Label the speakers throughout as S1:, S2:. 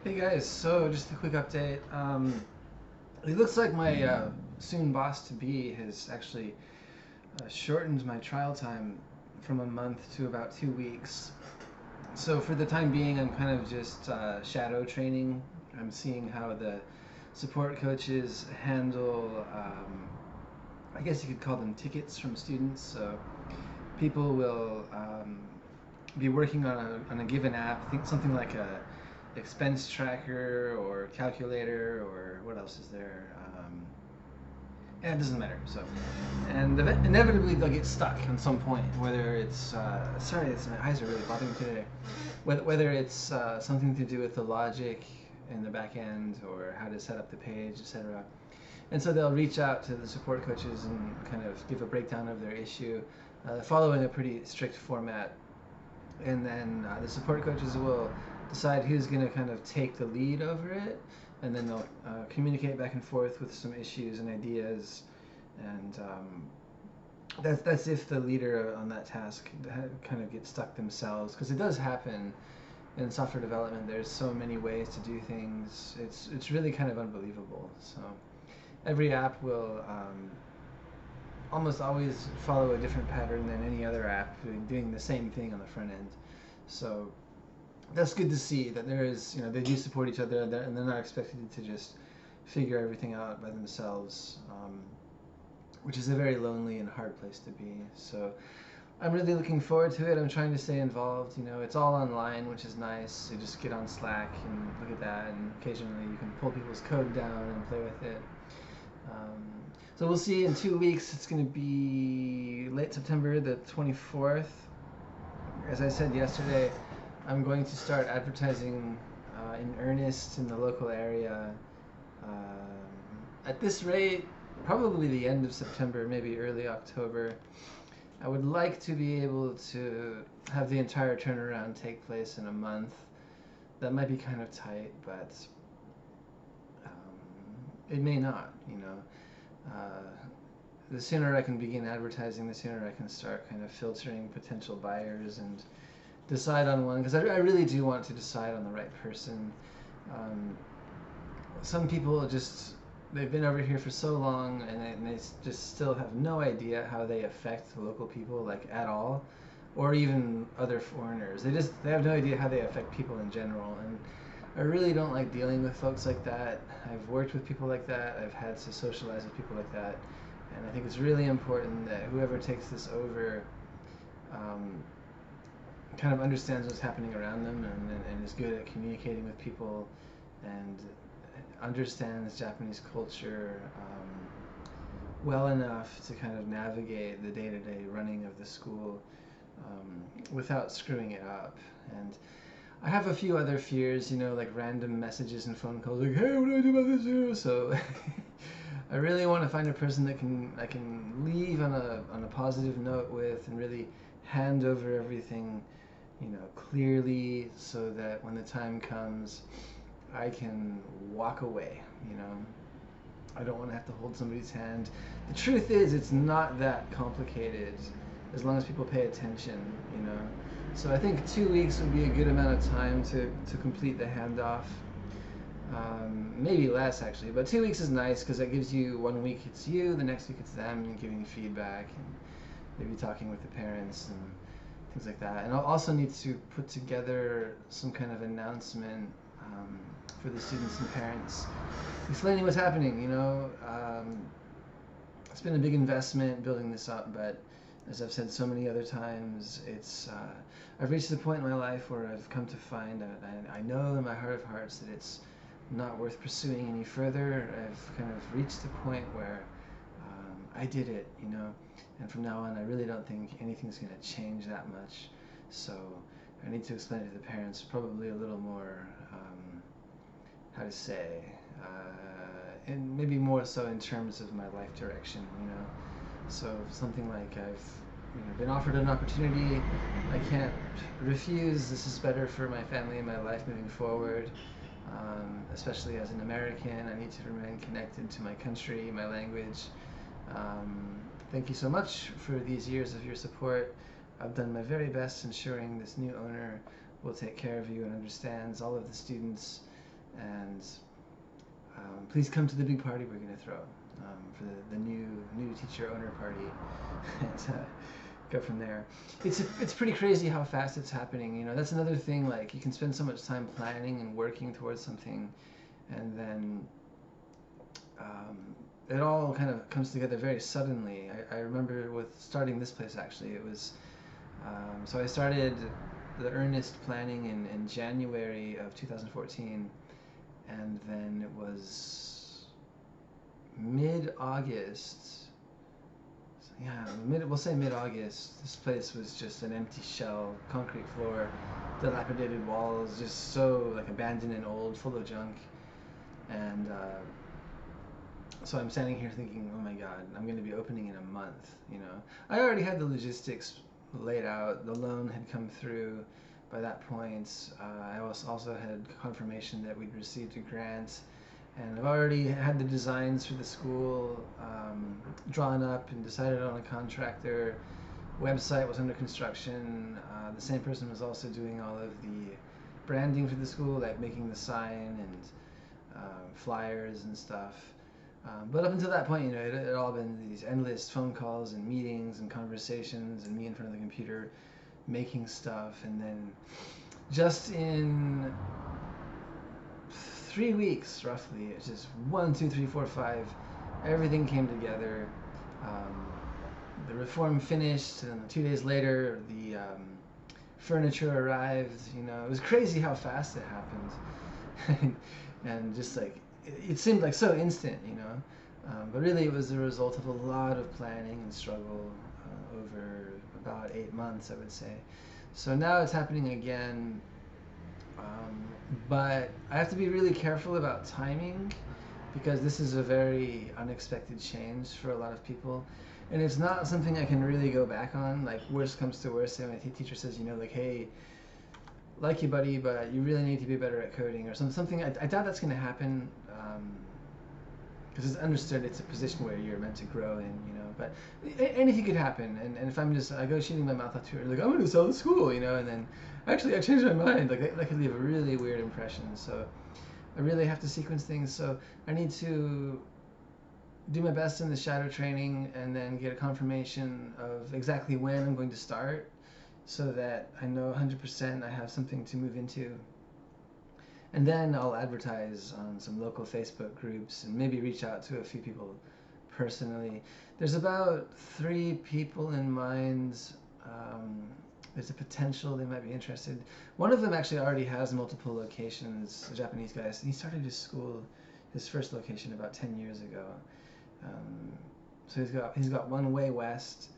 S1: Hey guys, so just a quick update. It looks like my soon boss to be has actually shortened my trial time from a month to about 2 weeks. So for the time being, I'm kind of just shadow training. I'm seeing how the support coaches handle, I guess you could call them tickets from students. So people will be working on a given app, think something like a expense tracker or calculator or what else is there? Yeah, it doesn't matter. So, and inevitably they'll get stuck on some point. Whether it's sorry, my eyes are really bothering me today. Whether it's something to do with the logic in the back end or how to set up the page, etc. And so they'll reach out to the support coaches and kind of give a breakdown of their issue, following a pretty strict format. And then the support coaches will decide who's going to kind of take the lead over it, and then they'll communicate back and forth with some issues and ideas, and that's if the leader on that task kind of gets stuck themselves, because it does happen in software development. There's so many ways to do things. It's really kind of unbelievable. So every app will almost always follow a different pattern than any other app, doing the same thing on the front end. So that's good to see that there is, they do support each other, and they're not expected to just figure everything out by themselves, which is a very lonely and hard place to be. So I'm really looking forward to it. I'm trying to stay involved. It's all online, which is nice. You just get on Slack and look at that, and occasionally you can pull people's code down and play with it. Um, so we'll see in 2 weeks. It's going to be late September the 24th. As I said yesterday, I'm going to start advertising in earnest in the local area. At this rate, probably the end of September, maybe early October. I would like to be able to have the entire turnaround take place in a month. That might be kind of tight, but it may not. Uh, the sooner I can begin advertising, the sooner I can start kind of filtering potential buyers and decide on one, because I really do want to decide on the right person. Um, some people they've been over here for so long, and they just still have no idea how they affect local people, like, at all, or even other foreigners. They have no idea how they affect people in general, and I really don't like dealing with folks like that. I've worked with people like that. I've had to socialize with people like that, and I think it's really important that whoever takes this over um, kind of understands what's happening around them, and is good at communicating with people, and understands Japanese culture well enough to kind of navigate the day-to-day running of the school without screwing it up. And I have a few other fears, like random messages and phone calls, like, "Hey, what do I do about this?" So I really want to find a person that I can leave on a positive note with, and really hand over everything, clearly, so that when the time comes, I can walk away. I don't want to have to hold somebody's hand. The truth is, it's not that complicated as long as people pay attention. So I think 2 weeks would be a good amount of time to complete the handoff. Maybe less, actually, but 2 weeks is nice, because that gives you 1 week it's you, the next week it's them, and giving feedback, and maybe talking with the parents and things like that. And I'll also need to put together some kind of announcement for the students and parents, explaining what's happening. It's been a big investment building this up, but as I've said so many other times, I've reached the point in my life where I've come to find that I know in my heart of hearts that it's not worth pursuing any further. I've kind of reached the point where I did it. And from now on, I really don't think anything's going to change that much. So I need to explain it to the parents probably a little more, how to say, and maybe more so in terms of my life direction. So something like, I've been offered an opportunity I can't refuse. This is better for my family and my life moving forward. Especially as an American, I need to remain connected to my country, my language. Thank you so much for these years of your support. I've done my very best ensuring this new owner will take care of you and understands all of the students and please come to the big party we're going to throw for the new teacher owner party, and go from there. It's pretty crazy how fast it's happening. You know, that's another thing. Like, you can spend so much time planning and working towards something, and then it all kind of comes together very suddenly. I remember with starting this place, actually, it was so I started the earnest planning in January of 2014, and then it was mid-August. Yeah, we'll say mid-August. This place was just an empty shell, concrete floor, dilapidated walls, just so like abandoned and old, full of junk. And so I'm standing here thinking, oh my God, I'm going to be opening in a month. You know, I already had the logistics laid out. The loan had come through by that point. I also had confirmation that we'd received a grant. And I've already had the designs for the school drawn up and decided on a contractor. Website was under construction. The same person was also doing all of the branding for the school, like making the sign and flyers and stuff. But up until that point, you know, it had all been these endless phone calls and meetings and conversations and me in front of the computer making stuff. And then just in 3 weeks, roughly, it's just 1, 2, 3, 4, 5. Everything came together. The reform finished, and 2 days later, the furniture arrived. You know, it was crazy how fast it happened, and just like it seemed like so instant. You know, but really, it was the result of a lot of planning and struggle over about 8 months, I would say. So now it's happening again. But I have to be really careful about timing, because this is a very unexpected change for a lot of people, and it's not something I can really go back on. Like, worst comes to worst, and my teacher says, you know, like, hey, like you, buddy, but you really need to be better at coding, or something. I doubt that's going to happen, because it's understood it's a position where you're meant to grow in, you know. But anything could happen, and if I go shooting my mouth off to her, like, I'm going to sell the school, you know, and then actually I changed my mind, like that could leave a really weird impression. So I really have to sequence things. So I need to do my best in the shadow training, and then get a confirmation of exactly when I'm going to start, so that I know 100% I have something to move into. And then I'll advertise on some local Facebook groups and maybe reach out to a few people personally. There's about 3 people in mind. There's a potential they might be interested. One of them actually already has multiple locations, a Japanese guy. He started his first location about 10 years ago. So he's got one way west,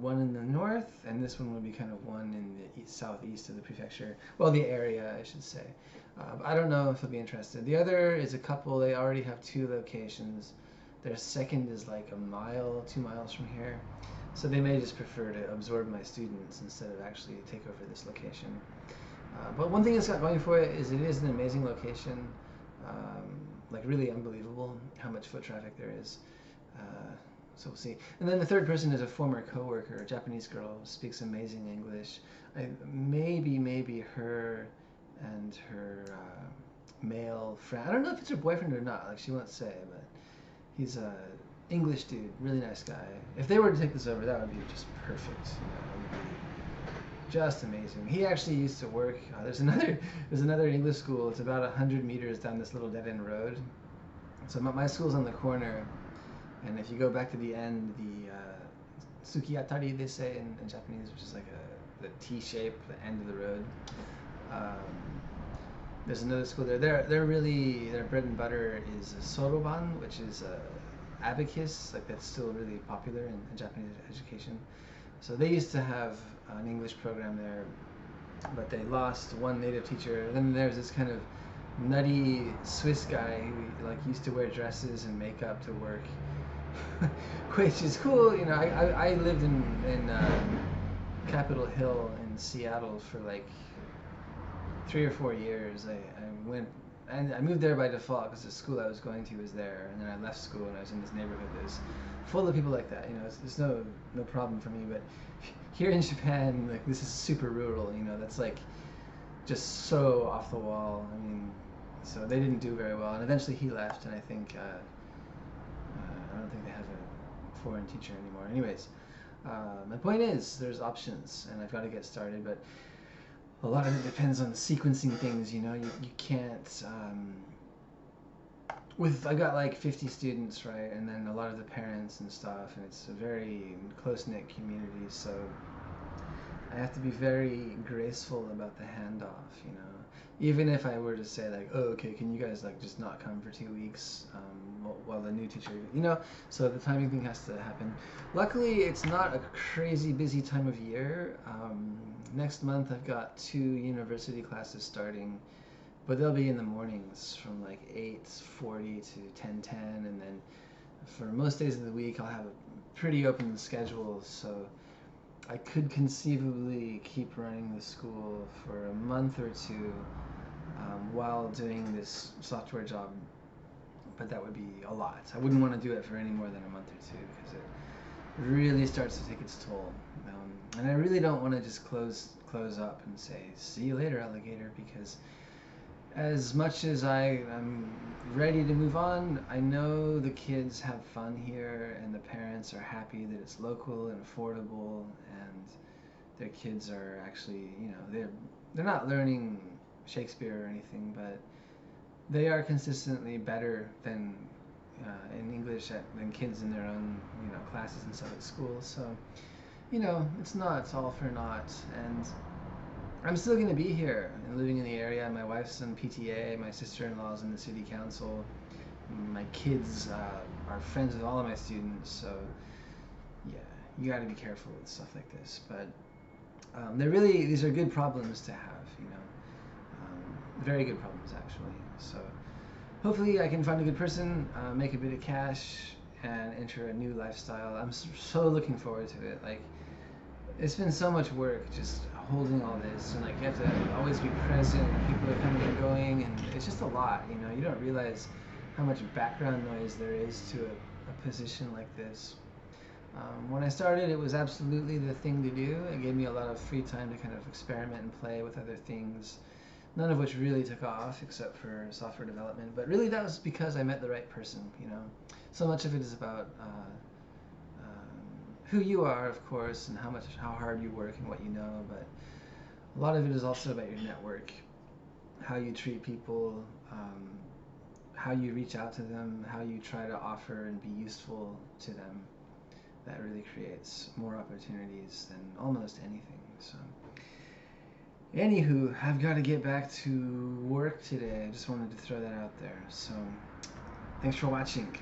S1: one in the north, and this one will be kind of one in the southeast of the prefecture. Well, the area, I should say. I don't know if he'll be interested. The other is a couple. They already have 2 locations. Their second is like 2 miles from here. So they may just prefer to absorb my students instead of actually take over this location. But one thing it's got going for it is an amazing location. Like, really unbelievable how much foot traffic there is. So we'll see. And then the third person is a former coworker, a Japanese girl, speaks amazing English. Maybe her and her male friend. I don't know if it's her boyfriend or not. Like, she won't say, but he's a English dude, really nice guy. If they were to take this over, that would be just perfect. You know, it would be just amazing. He actually used to work. There's another English school. It's about 100 meters down this little dead-end road. So my school's on the corner, and if you go back to the end, the Tsukiatari, they say in Japanese, which is like the T shape, the end of the road. There's another school there. Their bread and butter is soroban, which is abacus. Like, that's still really popular in Japanese education. So they used to have an English program there, but they lost one native teacher. And then there's this kind of nutty Swiss guy who like used to wear dresses and makeup to work, which is cool. You know, I lived in Capitol Hill in Seattle for like 3 or 4 years. I moved there by default because the school I was going to was there, and then I left school and I was in this neighborhood that was full of people like that. You know, it's no problem for me. But here in Japan, like, this is super rural. You know, that's like just so off the wall. I mean, So they didn't do very well, and eventually he left, and I think I don't think they have a foreign teacher anymore. Anyways, my point is there's options, and I've got to get started, but a lot of it depends on sequencing things. You can't. I got like 50 students, right, and then a lot of the parents and stuff, and it's a very close-knit community, so I have to be very graceful about the handoff, even if I were to say like, oh, okay, can you guys like just not come for 2 weeks while the new teacher, so the timing thing has to happen. Luckily, it's not a crazy busy time of year. Next month I've got 2 university classes starting, but they'll be in the mornings from like 8:40 to 10:10, and then for most days of the week I'll have a pretty open schedule, so I could conceivably keep running the school for a month or two while doing this software job, but that would be a lot. I wouldn't want to do it for any more than a month or two because it really starts to take its toll. And I really don't want to just close up and say, see you later, alligator, because as much as I'm ready to move on, I know the kids have fun here and the parents are happy that it's local and affordable, and their kids are actually, they're not learning Shakespeare or anything, but they are consistently better than in English than kids in their own classes and stuff at school. So it's not all for naught, and I'm still going to be here and living in the area. My wife's in PTA, my sister-in-law's in the city council, my kids are friends with all of my students, so yeah, you got to be careful with stuff like this. But these are good problems to have, very good problems actually. So hopefully I can find a good person, make a bit of cash, and enter a new lifestyle. I'm so looking forward to it. Like, it's been so much work just holding all this, and like you have to always be present, and people are coming and going, and it's just a lot. You don't realize how much background noise there is to a position like this. When I started, it was absolutely the thing to do. It gave me a lot of free time to kind of experiment and play with other things, none of which really took off except for software development. But really that was because I met the right person. So much of it is about who you are, of course, and how hard you work and what you know, but a lot of it is also about your network, how you treat people, how you reach out to them, how you try to offer and be useful to them. That really creates more opportunities than almost anything. So anywho, I've got to get back to work today. I just wanted to throw that out there. So thanks for watching.